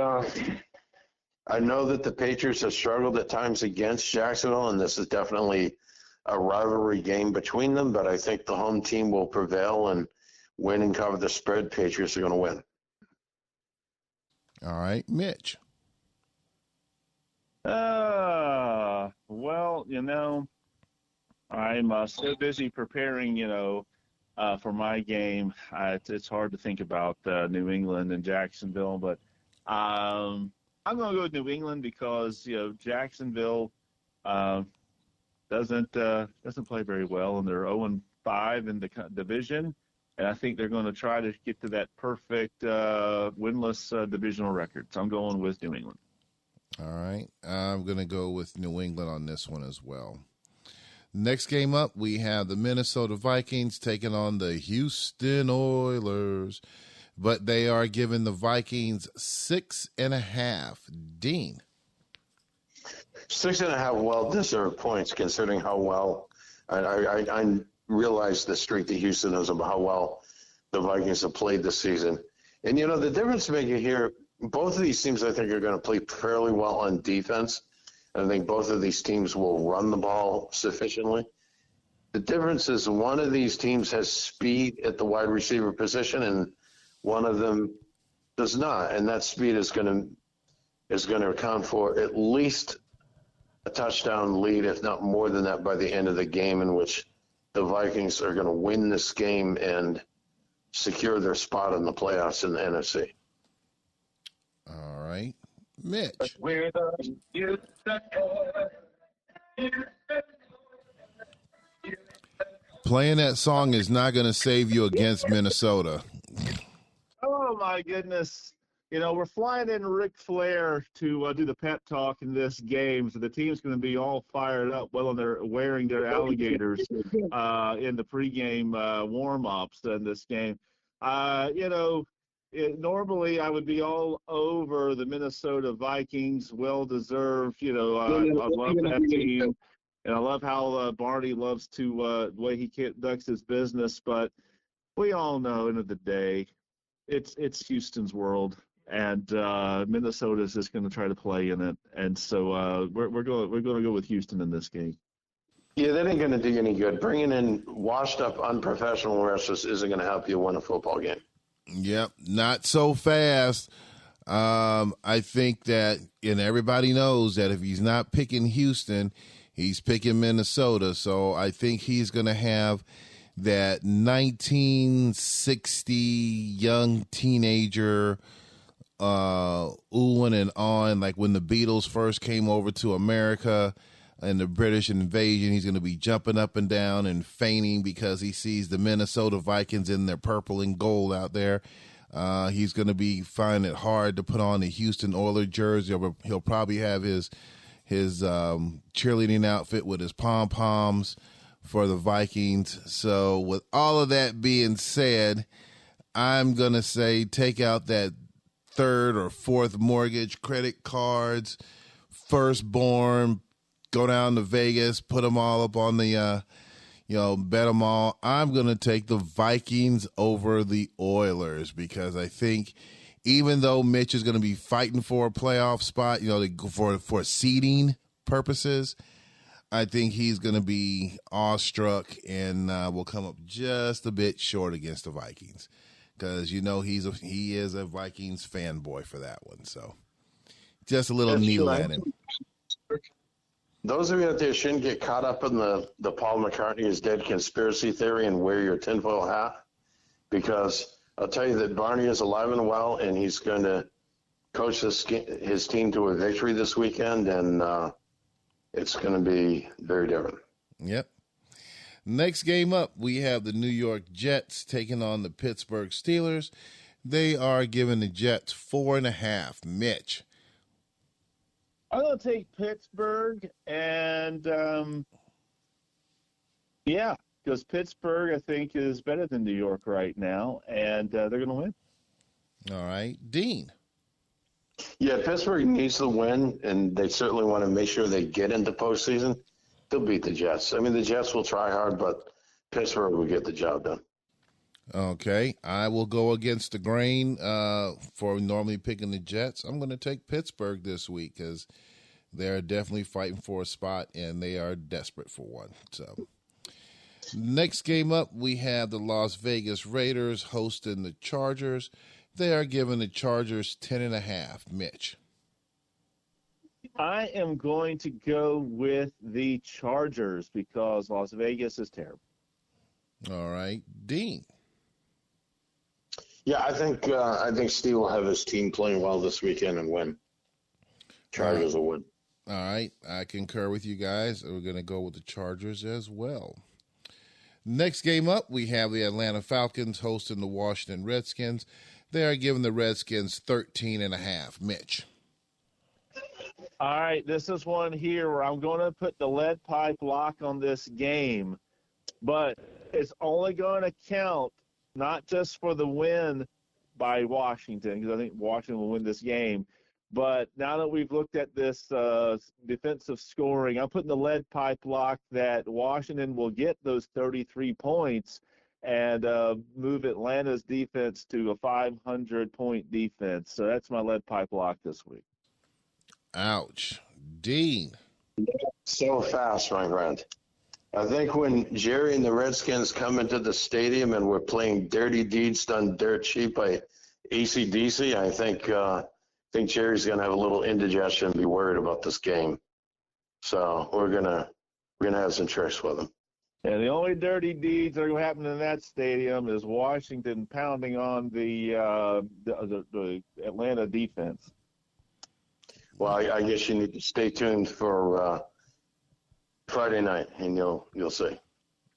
I know that the Patriots have struggled at times against Jacksonville, and this is definitely a rivalry game between them, but I think the home team will prevail and win and cover the spread. Patriots are going to win. All right, Mitch. Well, I'm so busy preparing, for my game. It's hard to think about New England and Jacksonville, but I'm going to go with New England because Jacksonville uh, doesn't play very well, and they're 0-5 in the division, and I think they're going to try to get to that perfect winless divisional record. So I'm going with New England. All right. I'm going to go with New England on this one as well. Next game up, we have the Minnesota Vikings taking on the Houston Oilers, but they are giving the Vikings 6.5. Dean. 6.5 well-deserved points, considering how well I realize the streak that Houston is about how well the Vikings have played this season. And, the difference maker here, both of these teams, I think, are going to play fairly well on defense. And I think both of these teams will run the ball sufficiently. The difference is one of these teams has speed at the wide receiver position, and one of them does not. And that speed is going to account for at least a touchdown lead, if not more than that, by the end of the game, in which the Vikings are going to win this game and secure their spot in the playoffs in the NFC. All right. Mitch. We're the Houston Oilers. Playing that song is not going to save you against Minnesota. Oh, my goodness. We're flying in Ric Flair to do the pep talk in this game, so the team's going to be all fired up while they're wearing their alligators in the pregame warm-ups in this game. Normally I would be all over the Minnesota Vikings, well-deserved. I love that team, and I love how Barney loves to the way he conducts his business, but we all know, end of the day, it's Houston's world. And Minnesota is just going to try to play in it, and so we're going to go with Houston in this game. Yeah, that ain't going to do you any good. Bringing in washed-up, unprofessional wrestlers isn't going to help you win a football game. Yep, not so fast. I think that, and everybody knows that if he's not picking Houston, he's picking Minnesota. So I think he's going to have that 1960 young teenager oohing and on, like when the Beatles first came over to America and the British invasion. He's going to be jumping up and down and fainting because he sees the Minnesota Vikings in their purple and gold out there. He's going to be finding it hard to put on the Houston Oilers jersey. He'll probably have his cheerleading outfit with his pom-poms for the Vikings. So with all of that being said, I'm going to say take out that third or fourth mortgage, credit cards, firstborn, go down to Vegas, put them all up on the, bet them all. I'm going to take the Vikings over the Oilers because I think even though Mitch is going to be fighting for a playoff spot, for seeding purposes, I think he's going to be awestruck and will come up just a bit short against the Vikings. Because he is a Vikings fanboy for that one, so just a little kneel at him. Those of you out there shouldn't get caught up in the Paul McCartney is dead conspiracy theory and wear your tinfoil hat, because I'll tell you that Barney is alive and well, and he's going to coach his team to a victory this weekend, and it's going to be very different. Yep. Next game up, we have the New York Jets taking on the Pittsburgh Steelers. They are giving the Jets 4.5. Mitch. I'm going to take Pittsburgh, and because Pittsburgh, I think, is better than New York right now, and they're going to win. All right. Dean. Yeah, Pittsburgh needs to win, and they certainly want to make sure they get into postseason. They'll beat the Jets. I mean, the Jets will try hard, but Pittsburgh will get the job done. Okay. I will go against the grain for normally picking the Jets. I'm going to take Pittsburgh this week because they're definitely fighting for a spot, and they are desperate for one. So, next game up, we have the Las Vegas Raiders hosting the Chargers. They are giving the Chargers 10.5. Mitch. I am going to go with the Chargers because Las Vegas is terrible. All right, Dean. Yeah, I think Steve will have his team playing well this weekend and win. Chargers will win. All right, I concur with you guys. We're going to go with the Chargers as well. Next game up, we have the Atlanta Falcons hosting the Washington Redskins. They are giving the Redskins 13.5. Mitch. All right, this is one here where I'm going to put the lead pipe lock on this game, but it's only going to count not just for the win by Washington, because I think Washington will win this game, but now that we've looked at this defensive scoring, I'm putting the lead pipe lock that Washington will get those 33 points and move Atlanta's defense to a 500-point defense. So that's my lead pipe lock this week. Ouch. Dean. So fast, my friend. I think when Jerry and the Redskins come into the stadium and we're playing Dirty Deeds Done Dirt Cheap by AC/DC, I think Jerry's going to have a little indigestion and be worried about this game. So we're gonna have some tricks with him. And the only dirty deeds that are going to happen in that stadium is Washington pounding on the Atlanta defense. Well, I guess you need to stay tuned for Friday night, and you'll see.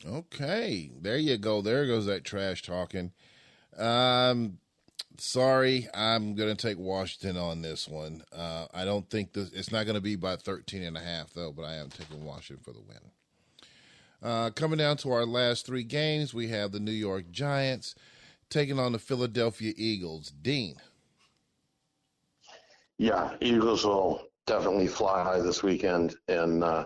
Okay, there you go. There goes that trash talking. Sorry, I'm going to take Washington on this one. I don't think it's not going to be by 13.5, though, but I am taking Washington for the win. Coming down to our last three games, we have the New York Giants taking on the Philadelphia Eagles. Dean. Yeah, Eagles will definitely fly high this weekend, and I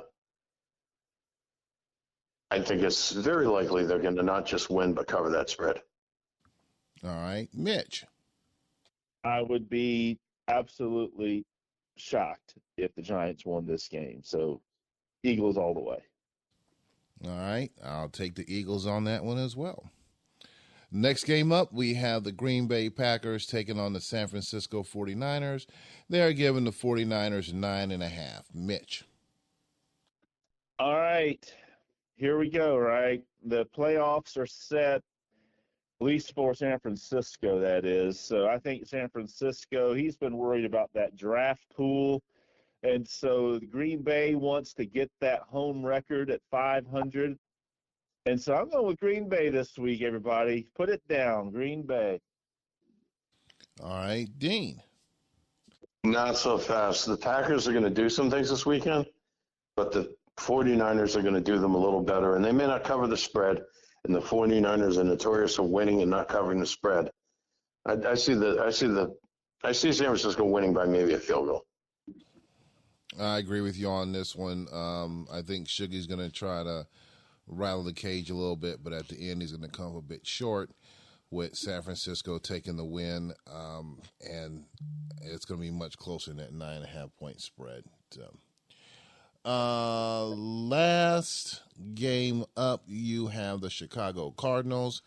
think it's very likely they're going to not just win but cover that spread. All right, Mitch. I would be absolutely shocked if the Giants won this game. So Eagles all the way. All right, I'll take the Eagles on that one as well. Next game up, we have the Green Bay Packers taking on the San Francisco 49ers. They are giving the 49ers 9.5. Mitch. All right, here we go, right? The playoffs are set, at least for San Francisco, that is. So I think San Francisco, he's been worried about that draft pool. And so Green Bay wants to get that home record at 500. And so I'm going with Green Bay this week, everybody. Put it down, Green Bay. All right, Dean. Not so fast. The Packers are going to do some things this weekend, but the 49ers are going to do them a little better, and they may not cover the spread, and the 49ers are notorious for winning and not covering the spread. I see San Francisco winning by maybe a field goal. I agree with you on this one. I think Sugar's going to try to rattle the cage a little bit, but at the end he's going to come a bit short with San Francisco taking the win, and it's going to be much closer than that 9.5-point spread. Last game up, you have the Chicago Cardinals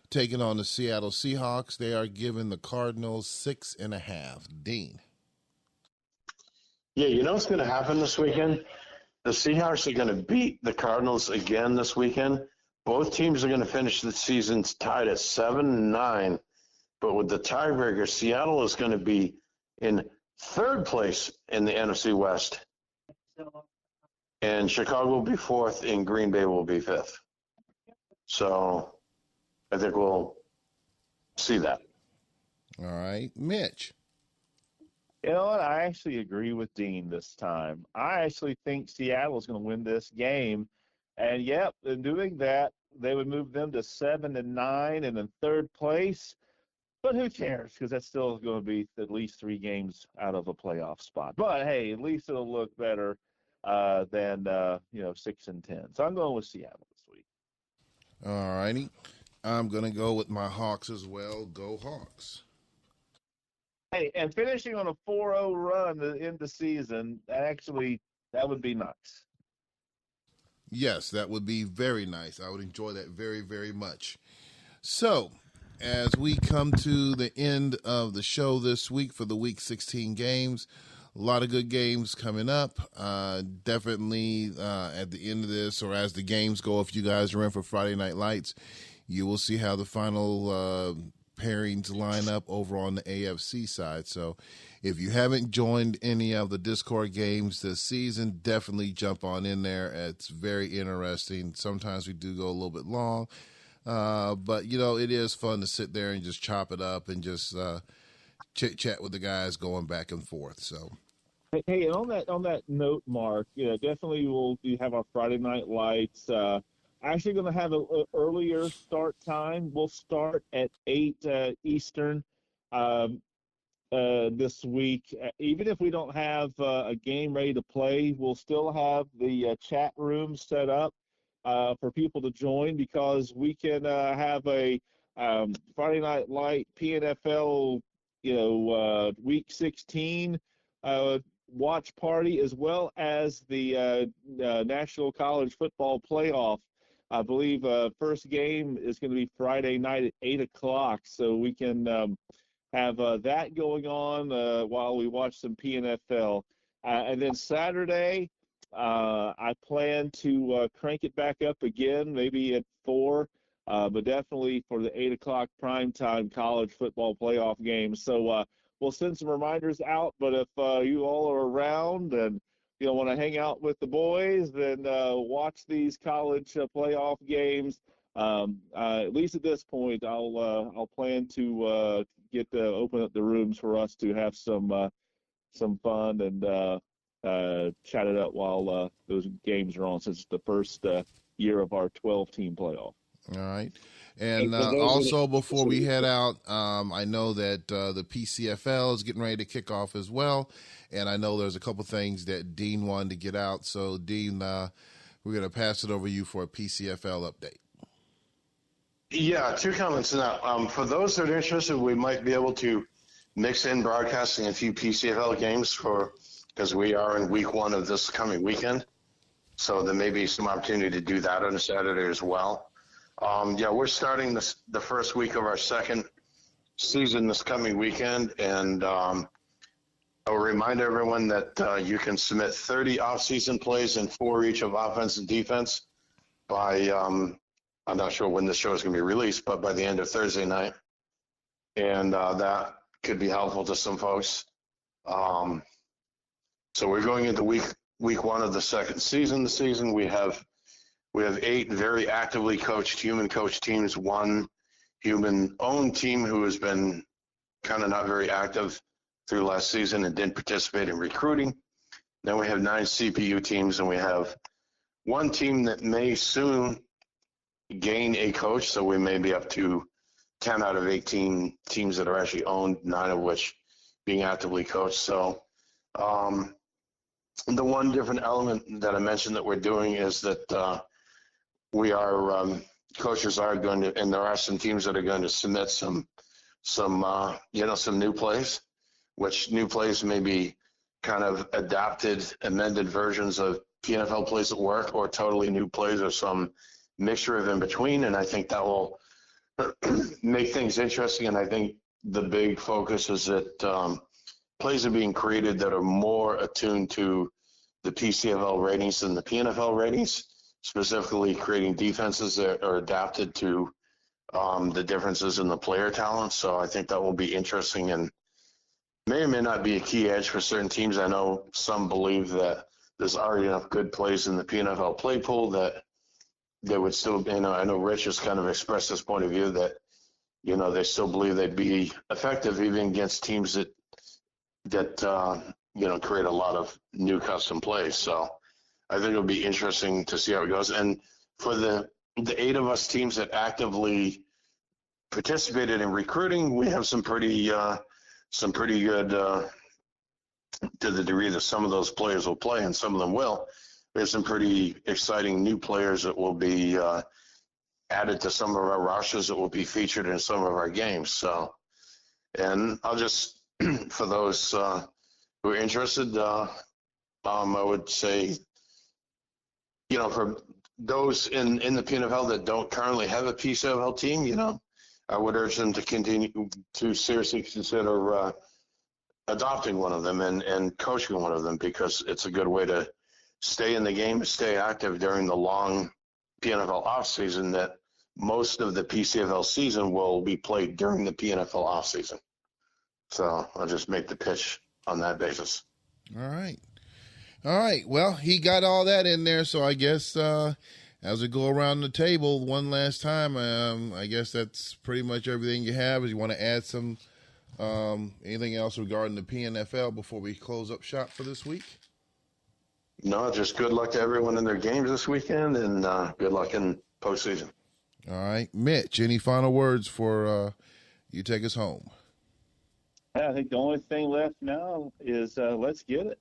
taking on the Seattle Seahawks. They are giving the Cardinals 6.5. Dean. Yeah, you know what's going to happen this weekend? The Seahawks are going to beat the Cardinals again this weekend. Both teams are going to finish the season tied at 7-9. But with the tiebreaker, Seattle is going to be in third place in the NFC West. And Chicago will be fourth, and Green Bay will be fifth. So I think we'll see that. All right, Mitch. You know what? I actually agree with Dean this time. I actually think Seattle is going to win this game. And, yep, in doing that, they would move them to 7-9 and in third place. But who cares? Because that's still going to be at least 3 games out of a playoff spot. But, hey, at least it'll look better than 6-10. So I'm going with Seattle this week. All righty. I'm going to go with my Hawks as well. Go Hawks. Hey, and finishing on a 4-0 run to end the season, that would be nice. Yes, that would be very nice. I would enjoy that very, very much. So, as we come to the end of the show this week for the Week 16 games, A lot of good games coming up. Definitely at the end of this, or as the games go, if you guys are in for Friday Night Lights, you will see how the final pairings line up over on the AFC side. So if you haven't joined any of the Discord games this season, definitely jump on in there. It's very interesting. Sometimes we do go a little bit long, but, it is fun to sit there and just chop it up and just chit-chat with the guys going back and forth. So. Hey, and on that note, Mark, definitely we'll have our Friday Night Lights. Actually, going to have an earlier start time. We'll start at 8 Eastern this week. Even if we don't have a game ready to play, we'll still have the chat room set up for people to join, because we can have a Friday Night Light PNFL, Week 16 watch party, as well as the National College Football Playoff. I believe first game is going to be Friday night at 8 o'clock, so we can have that going on while we watch some PNFL. And then Saturday, I plan to crank it back up again, maybe at 4, but definitely for the 8 o'clock primetime college football playoff game. So we'll send some reminders out, but if you all are around and want to hang out with the boys, then watch these college playoff games. At least at this point, I'll plan to open up the rooms for us to have some fun and chat it up while those games are on, since it's the first year of our 12-team playoff. All right. And also, before we head out, I know that the PCFL is getting ready to kick off as well. And I know there's a couple things that Dean wanted to get out. So, Dean, we're going to pass it over to you for a PCFL update. Yeah, 2 comments on that. For those that are interested, we might be able to mix in broadcasting a few PCFL games because we are in week 1 of this coming weekend. So there may be some opportunity to do that on a Saturday as well. We're starting the first week of our second season this coming weekend, and I'll remind everyone that you can submit 30 off-season plays and 4 each of offense and defense by, I'm not sure when the show is going to be released, but by the end of Thursday night, and that could be helpful to some folks. So we're going into week 1 of the second season. This season we have 8 very actively coached human coach teams, 1 human-owned team who has been kind of not very active through last season and didn't participate in recruiting. Then we have 9 CPU teams, and we have 1 team that may soon gain a coach, so we may be up to 10 out of 18 teams that are actually owned, 9 of which being actively coached. So the one different element that I mentioned that we're doing is that we are coaches are going to, and there are some teams that are going to submit some new plays, which new plays may be kind of adapted, amended versions of PNFL plays at work, or totally new plays, or some mixture of in between. And I think that will make things interesting. And I think the big focus is that plays are being created that are more attuned to the PCFL ratings than the PNFL ratings, specifically creating defenses that are adapted to the differences in the player talent. So I think that will be interesting and may or may not be a key edge for certain teams. I know some believe that there's already enough good plays in the PNFL play pool that they would still, I know Rich has kind of expressed this point of view that, they still believe they'd be effective even against teams that create a lot of new custom plays. So I think it'll be interesting to see how it goes. And for the 8 of us teams that actively participated in recruiting, we have some pretty good, to the degree that some of those players will play and some of them will. We have some pretty exciting new players that will be added to some of our rosters that will be featured in some of our games. So, and I'll just, for those who are interested, I would say, for those in the PNFL that don't currently have a PCFL team, I would urge them to continue to seriously consider adopting one of them and coaching one of them, because it's a good way to stay in the game, stay active during the long PNFL off season. That most of the PCFL season will be played during the PNFL off season. So I'll just make the pitch on that basis. All right. All right. Well, he got all that in there, so I guess as we go around the table one last time, I guess that's pretty much everything you have. If you want to add some anything else regarding the PNFL before we close up shop for this week? No, just good luck to everyone in their games this weekend, and good luck in postseason. All right. Mitch, any final words for you take us home? I think the only thing left now is let's get it.